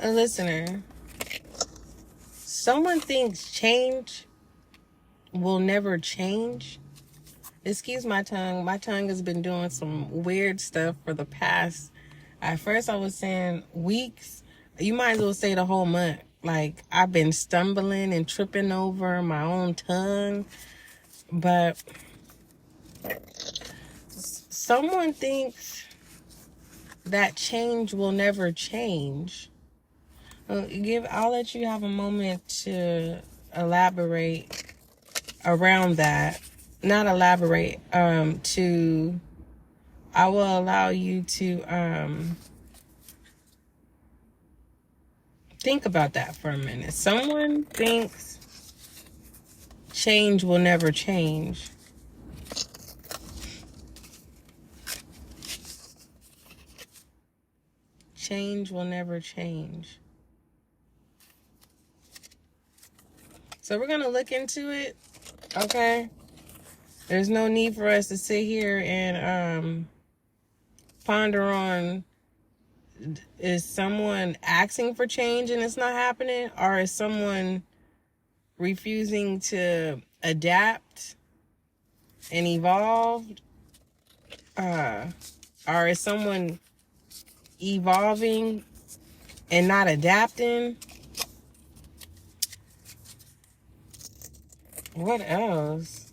A listener, someone thinks change will never change. Excuse my tongue. My tongue has been doing some weird stuff for the past, at first I was saying weeks. You might as well say the whole month. Like, I've been stumbling and tripping over my own tongue. But someone thinks that change will never change. I'll let you have a moment to elaborate around that. Not elaborate, I will allow you to think about that for a minute. Someone thinks change will never change. Change will never change. So we're going to look into it, okay? There's no need for us to sit here and ponder on, is someone asking for change and it's not happening? Or is someone refusing to adapt and evolve? Or is someone evolving and not adapting? What else?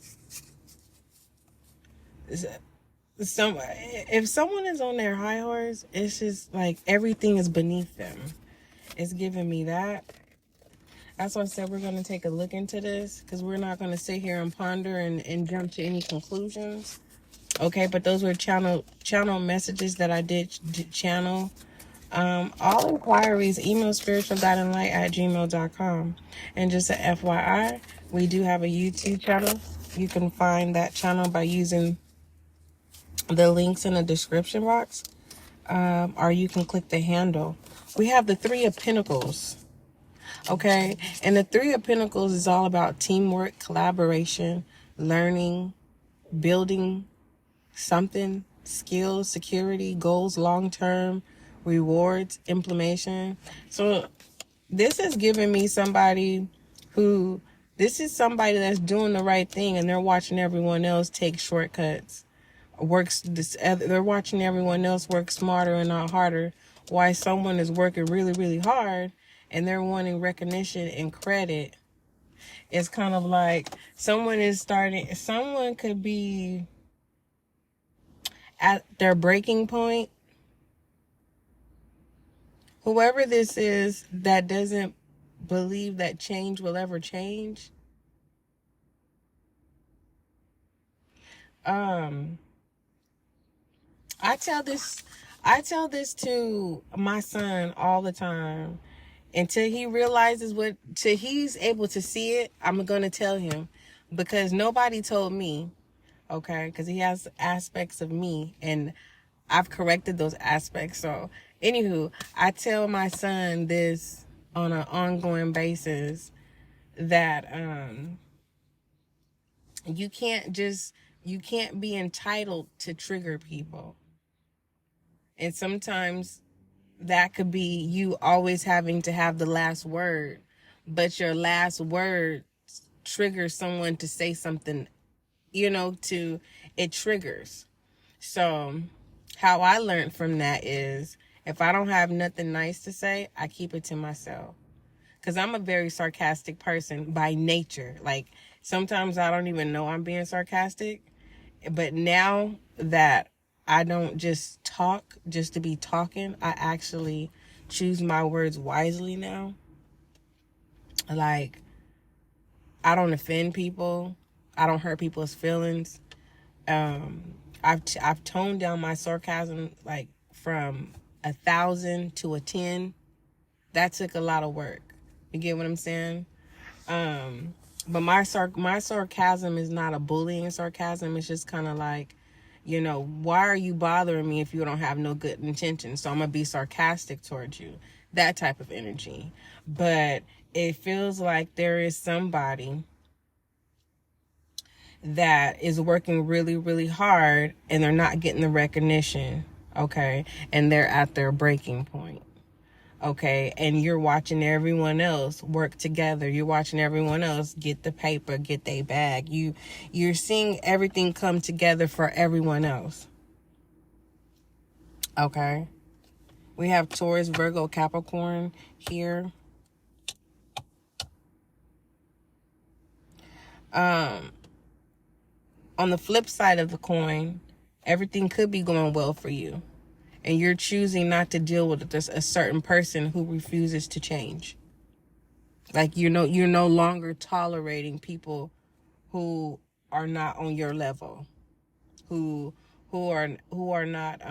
If someone is on their high horse, it's just like everything is beneath them. It's giving me that. That's why I said we're going to take a look into this, because we're not going to sit here and ponder and jump to any conclusions. Okay, but those were channel messages that I did channel. All inquiries, email spiritualguidandlight@gmail.com. And just a FYI, we do have a YouTube channel. You can find that channel by using the links in the description box, or you can click the handle. We have the Three of Pentacles, okay? And the Three of Pentacles is all about teamwork, collaboration, learning, building something, skills, security, goals, long-term, rewards, implementation. So this is giving me somebody this is somebody that's doing the right thing, and they're watching everyone else take shortcuts. They're watching everyone else work smarter and not harder, while someone is working really, really hard and they're wanting recognition and credit. It's kind of like someone could be at their breaking point. Whoever this is that doesn't believe that change will ever change, I tell this to my son all the time. Until he realizes till he's able to see it, I'm going to tell him, because nobody told me, okay? Because he has aspects of me, and I've corrected those aspects. So, anywho, I tell my son this on an ongoing basis, that you can't be entitled to trigger people. And sometimes that could be you always having to have the last word, but your last word triggers someone to say something, it triggers. So how I learned from that is, if I don't have nothing nice to say, I keep it to myself. Because I'm a very sarcastic person by nature. Like, sometimes I don't even know I'm being sarcastic. But now that I don't just talk just to be talking, I actually choose my words wisely now. Like, I don't offend people. I don't hurt people's feelings. I've toned down my sarcasm, like, from 1,000 to a 10. That took a lot of work. You get what I'm saying? But my sarcasm is not a bullying sarcasm. It's just kind of like, why are you bothering me if you don't have no good intention? So I'm going to be sarcastic towards you. That type of energy. But it feels like there is somebody that is working really, really hard, and they're not getting the recognition, okay? And they're at their breaking point. Okay, and you're watching everyone else work together. You're watching everyone else get the paper, get their bag. You're seeing everything come together for everyone else. Okay. We have Taurus, Virgo, Capricorn here. On the flip side of the coin, everything could be going well for you, and you're choosing not to deal with a certain person who refuses to change. Like, you're no longer tolerating people who are not on your level, who are not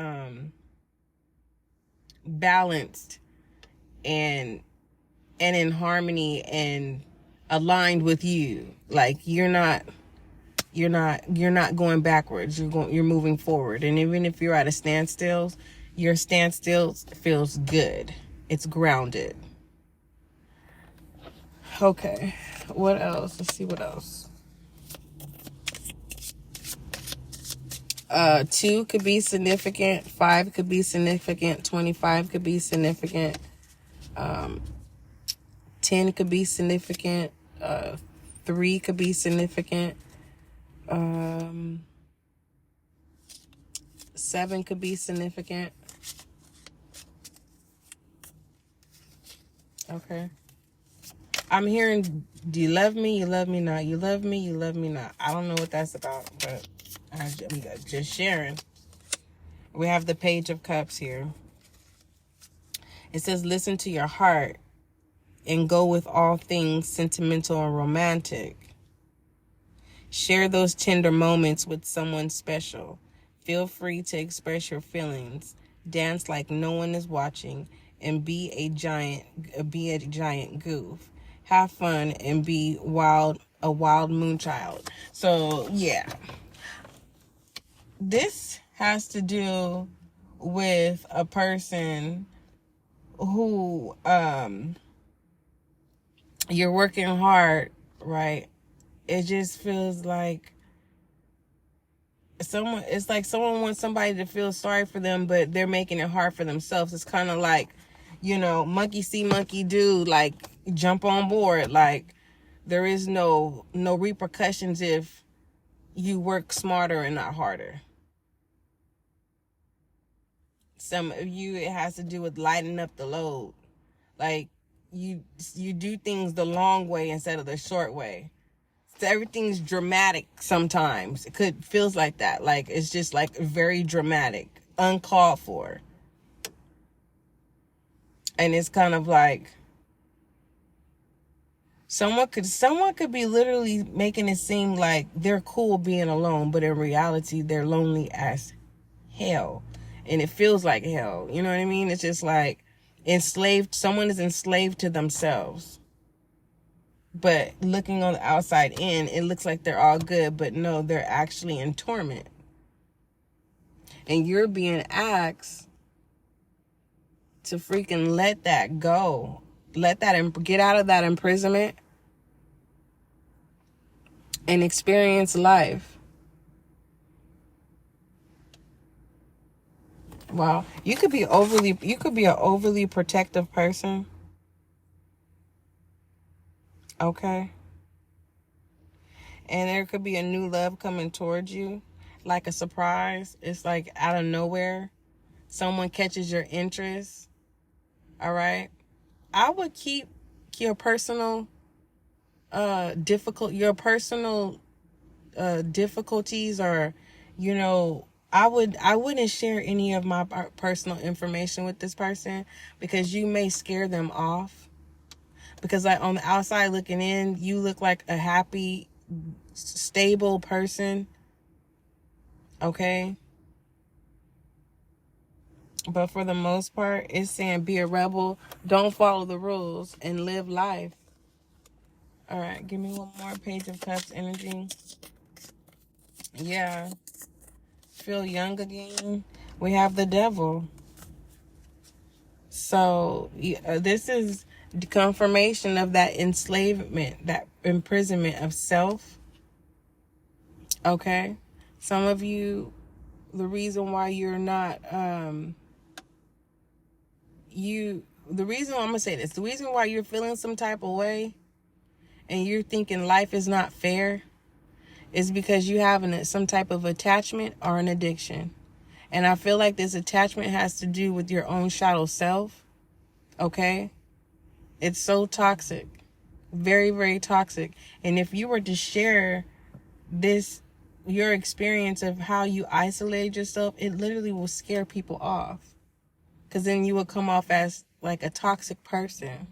balanced and in harmony and aligned with you. Like, you're not going backwards. You're moving forward. And even if you're at a standstill, your standstill feels good. It's grounded. Okay. What else? Let's see what else. 2 could be significant. 5 could be significant. 25 could be significant. 10 could be significant. 3 could be significant. 7 could be significant. Okay. I'm hearing, do you love me? You love me not. You love me? You love me not. I don't know what that's about, but I'm just sharing. We have the Page of Cups here. It says, listen to your heart and go with all things sentimental and romantic. Share those tender moments with someone special. Feel free to express your feelings. Dance like no one is watching, and be a giant goof. Have fun and be a wild moonchild. So yeah, this has to do with a person who you're working hard, right? It just feels like it's like someone wants somebody to feel sorry for them, but they're making it hard for themselves. It's kind of like, monkey see, monkey do, like, jump on board. Like, there is no repercussions if you work smarter and not harder. Some of you, it has to do with lighting up the load. Like, you do things the long way instead of the short way. So everything's dramatic sometimes. It feels like that. Like, it's just like very dramatic, uncalled for. And it's kind of like someone could be literally making it seem like they're cool being alone, but in reality they're lonely as hell. And it feels like hell. You know what I mean? It's just like someone is enslaved to themselves. But looking on the outside in, it looks like they're all good, but no, they're actually in torment. And you're being asked to freaking let that go. Get out of that imprisonment and experience life. Wow. You could be an overly protective person. Okay. And there could be a new love coming towards you, like a surprise. It's like out of nowhere. Someone catches your interest. All right. I would keep your personal difficulties, or I wouldn't share any of my personal information with this person, because you may scare them off. Because, like, on the outside looking in, you look like a happy, stable person. Okay? But for the most part, it's saying be a rebel, don't follow the rules, and live life. All right, give me one more Page of Cups energy. Yeah. Feel young again. We have the Devil. So this is the confirmation of that enslavement, that imprisonment of self. Okay? Some of you, the reason why you're not, the reason why I'm going to say this, the reason why you're feeling some type of way and you're thinking life is not fair is because you have some type of attachment or an addiction. And I feel like this attachment has to do with your own shadow self. Okay? It's so toxic. Very, very toxic. And if you were to share your experience of how you isolated yourself, it literally will scare people off. Because then you will come off as like a toxic person.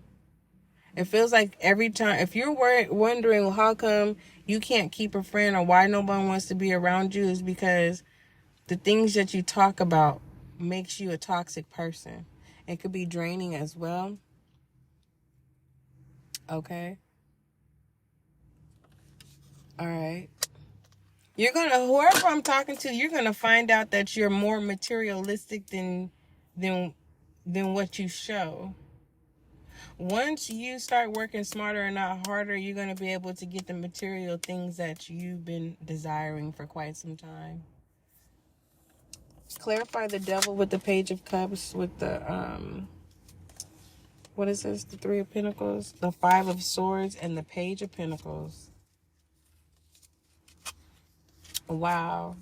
It feels like every time, if you're wondering how come you can't keep a friend or why no one wants to be around you, is because the things that you talk about makes you a toxic person. It could be draining as well. Okay. All right. Whoever I'm talking to, you're gonna find out that you're more materialistic than what you show. Once you start working smarter and not harder, you're going to be able to get the material things that you've been desiring for quite some time. Clarify the devil with the Page of Cups, with the, what is this? The Three of Pentacles, the Five of Swords, and the Page of Pentacles. Wow.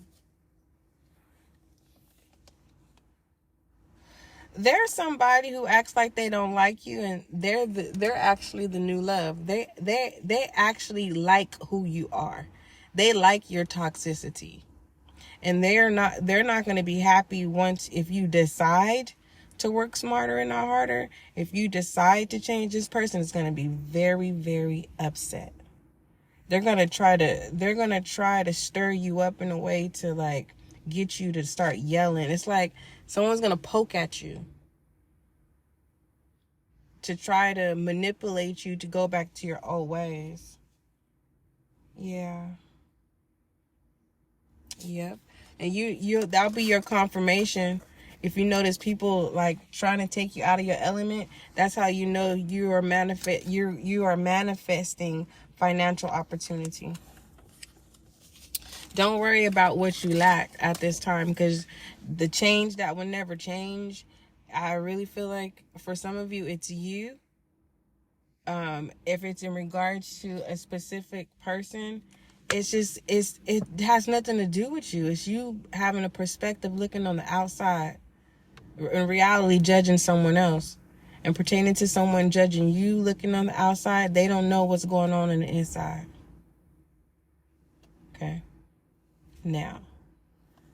There's somebody who acts like they don't like you, and they're actually the new love. They actually like who you are. They like your toxicity, and they're not going to be happy if you decide to work smarter and not harder. If you decide to change, this person is going to be very, very upset. They're going to try to stir you up in a way to like get you to start yelling. It's like someone's going to poke at you to try to manipulate you to go back to your old ways. Yeah. Yep. And that'll be your confirmation. If you notice people like trying to take you out of your element, that's how you know you are manifesting financial opportunity. Don't worry about what you lack at this time, because the change that will never change, I really feel like for some of you, it's you. If it's in regards to a specific person, it has nothing to do with you. It's you having a perspective, looking on the outside, in reality judging someone else, and pertaining to someone judging you, looking on the outside. They don't know what's going on in the inside. Okay. Now,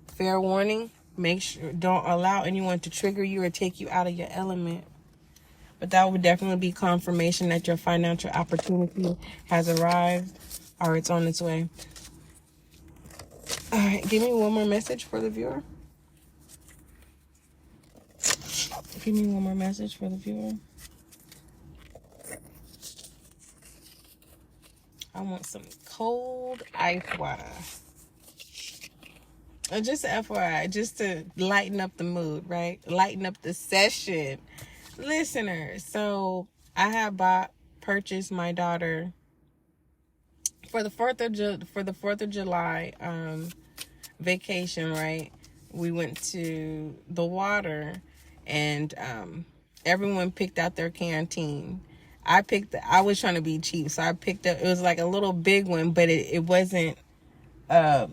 fair warning, make sure don't allow anyone to trigger you or take you out of your element. But that would definitely be confirmation that your financial opportunity has arrived, or it's on its way. All right, give me one more message for the viewer. Give me one more message for the viewer. I want some cold ice water. Just FYI, just to lighten up the mood, right? Lighten up the session. Listeners, so I have purchased my daughter for the 4th of July vacation, right? We went to the water, and everyone picked out their canteen. I was trying to be cheap, so I picked up, it was like a little big one, but it wasn't a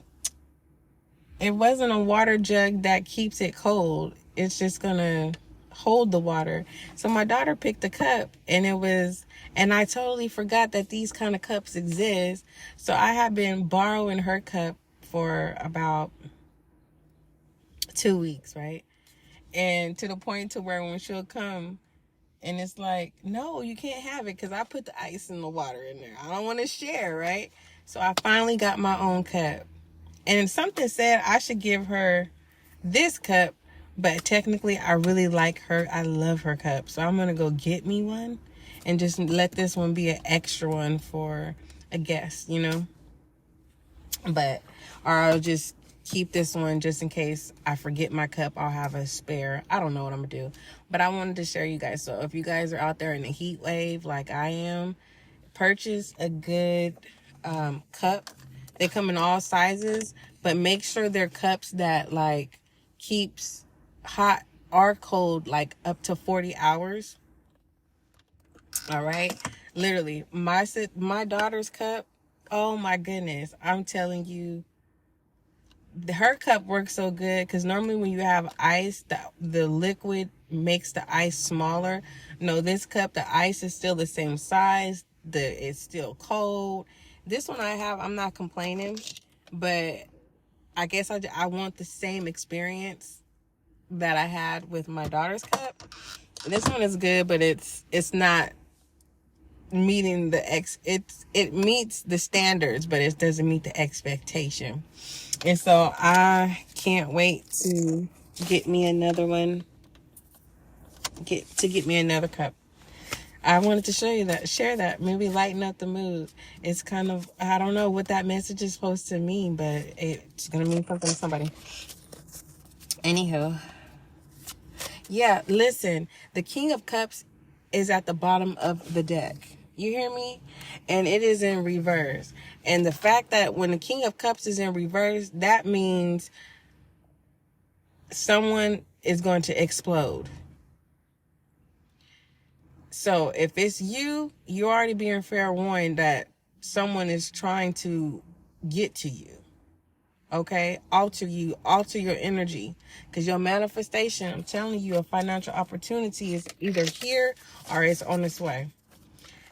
water jug that keeps it cold. It's just gonna hold the water. So my daughter picked a cup, and I totally forgot that these kind of cups exist. So I have been borrowing her cup for about 2 weeks, right? And to the point to where when she'll come, and it's like, no, you can't have it because I put the ice in the water in there. I don't want to share, right? So I finally got my own cup. And something said I should give her this cup, but technically I really like her. I love her cup. So I'm going to go get me one and just let this one be an extra one for a guest, you know? Or I'll just keep this one just in case I forget my cup. I'll have a spare. I don't know what I'm going to do. But I wanted to share you guys. So if you guys are out there in a heat wave like I am, purchase a good cup. They come in all sizes, but make sure they're cups that like keeps hot or cold like up to 40 hours. All right. Literally, my daughter's cup. Oh my goodness. I'm telling you, her cup works so good because normally when you have ice, the liquid makes the ice smaller. No, this cup, the ice is still the same size. It's still cold. This one I have, I'm not complaining, but I guess I want the same experience that I had with my daughter's cup. This one is good, but it's not meeting it meets the standards, but it doesn't meet the expectation. And so I can't wait to get me another one. Get me another cup. I wanted to share that, maybe lighten up the mood. It's kind of, I don't know what that message is supposed to mean, but it's gonna mean something to somebody. Anywho, yeah, listen, the King of Cups is at the bottom of the deck. You hear me? And it is in reverse. And the fact that when the King of Cups is in reverse, that means someone is going to explode. So if it's you, you're already being fair warned that someone is trying to get to you. Okay? Alter your energy. Because your manifestation, I'm telling you, a financial opportunity is either here or it's on its way.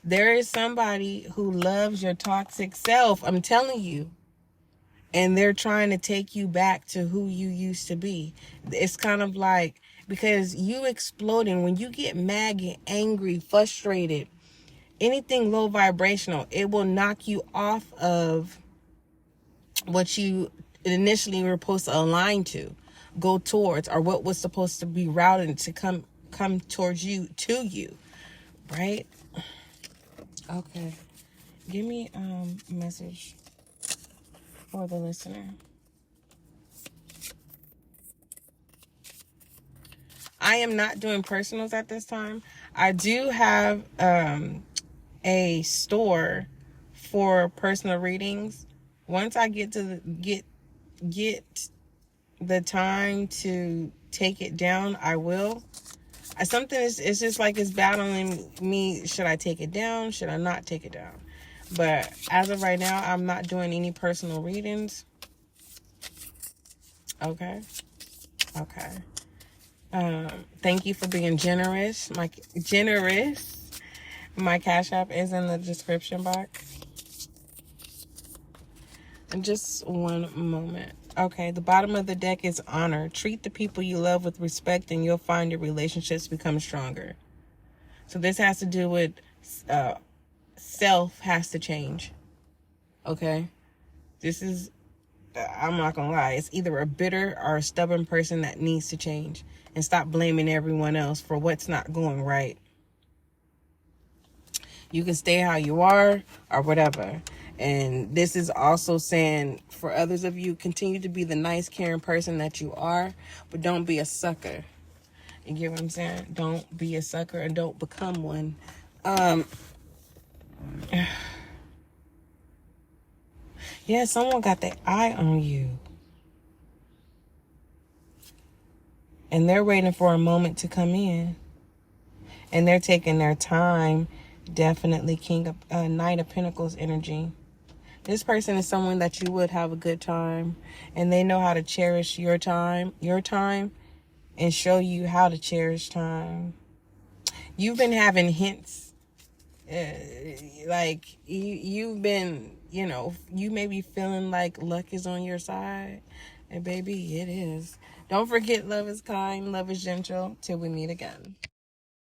There is somebody who loves your toxic self, I'm telling you. And they're trying to take you back to who you used to be. It's kind of like, because you exploding, when you get mad, get angry, frustrated, anything low vibrational, it will knock you off of what you initially were supposed to align to, go towards, or what was supposed to be routed to come towards you, to you, right? Okay. Give me a message for the listener. I am not doing personals at this time. I do have a store for personal readings. Once I get to get the time to take it down, I will. It's just like it's battling me. Should I take it down? Should I not take it down? But as of right now, I'm not doing any personal readings. Okay. Thank you for being generous. My Cash App is in the description box. And just one moment. Okay, the bottom of the deck is honor. Treat the people you love with respect and you'll find your relationships become stronger. So this has to do with self has to change. Okay? This is, I'm not gonna lie, it's either a bitter or a stubborn person that needs to change and stop blaming everyone else for what's not going right. You can stay how you are or whatever. And this is also saying for others of you, continue to be the nice, caring person that you are, but don't be a sucker. You get what I'm saying? Don't be a sucker and don't become one. Yeah, someone got their eye on you. And they're waiting for a moment to come in. And they're taking their time. Definitely Knight of Pentacles energy. This person is someone that you would have a good time. And they know how to cherish your time, and show you how to cherish time. You've been having hints. Like, you've been, you may be feeling like luck is on your side. And baby, it is. Don't forget, love is kind, love is gentle. Till we meet again.